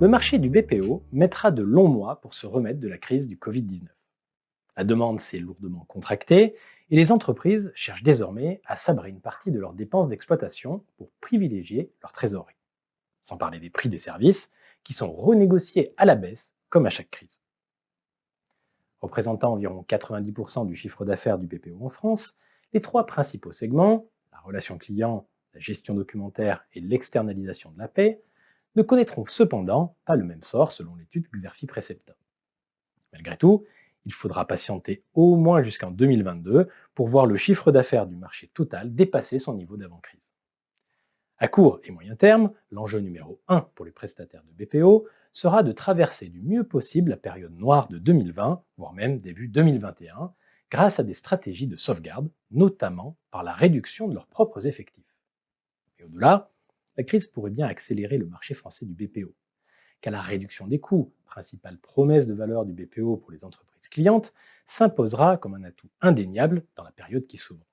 Le marché du BPO mettra de longs mois pour se remettre de la crise du Covid-19. La demande s'est lourdement contractée et les entreprises cherchent désormais à sabrer une partie de leurs dépenses d'exploitation pour privilégier leur trésorerie. Sans parler des prix des services qui sont renégociés à la baisse comme à chaque crise. Représentant environ 90% du chiffre d'affaires du BPO en France, les trois principaux segments, la relation client, la gestion documentaire et l'externalisation de la paie, ne connaîtront cependant pas le même sort selon l'étude Xerfi Precepta. Malgré tout, il faudra patienter au moins jusqu'en 2022 pour voir le chiffre d'affaires du marché total dépasser son niveau d'avant-crise. À court et moyen terme, l'enjeu numéro 1 pour les prestataires de BPO sera de traverser du mieux possible la période noire de 2020, voire même début 2021, grâce à des stratégies de sauvegarde, notamment par la réduction de leurs propres effectifs. Et au-delà, la crise pourrait bien accélérer le marché français du BPO, car la réduction des coûts, principale promesse de valeur du BPO pour les entreprises clientes, s'imposera comme un atout indéniable dans la période qui s'ouvre.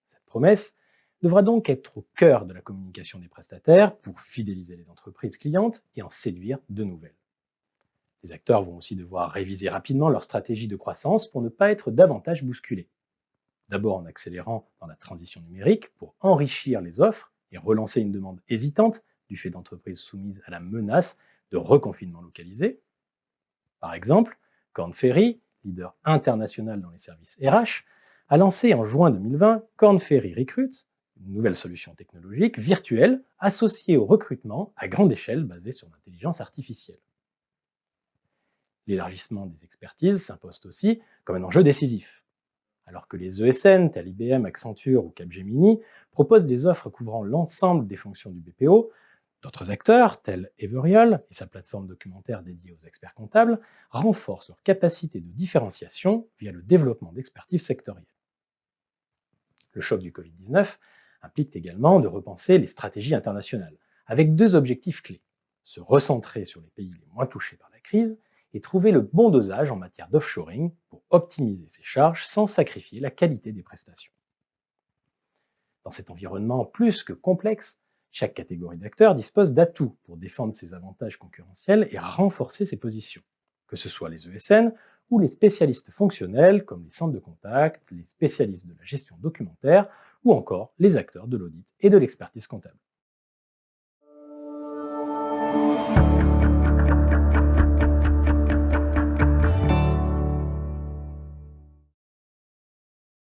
Cette promesse devra donc être au cœur de la communication des prestataires pour fidéliser les entreprises clientes et en séduire de nouvelles. Les acteurs vont aussi devoir réviser rapidement leur stratégie de croissance pour ne pas être davantage bousculés. D'abord en accélérant dans la transition numérique pour enrichir les offres et relancer une demande hésitante du fait d'entreprises soumises à la menace de reconfinement localisé. Par exemple, Korn Ferry, leader international dans les services RH, a lancé en juin 2020 Korn Ferry Recruit, une nouvelle solution technologique virtuelle associée au recrutement à grande échelle basée sur l'intelligence artificielle. L'élargissement des expertises s'impose aussi comme un enjeu décisif. Alors que les ESN, tels IBM, Accenture ou Capgemini, proposent des offres couvrant l'ensemble des fonctions du BPO, d'autres acteurs, tels Everial et sa plateforme documentaire dédiée aux experts comptables, renforcent leur capacité de différenciation via le développement d'expertises sectorielles. Le choc du Covid-19 implique également de repenser les stratégies internationales, avec deux objectifs clés: se recentrer sur les pays les moins touchés par la crise et trouver le bon dosage en matière d'offshoring pour optimiser ses charges sans sacrifier la qualité des prestations. Dans cet environnement plus que complexe, chaque catégorie d'acteurs dispose d'atouts pour défendre ses avantages concurrentiels et renforcer ses positions, que ce soit les ESN ou les spécialistes fonctionnels comme les centres de contact, les spécialistes de la gestion documentaire ou encore les acteurs de l'audit et de l'expertise comptable.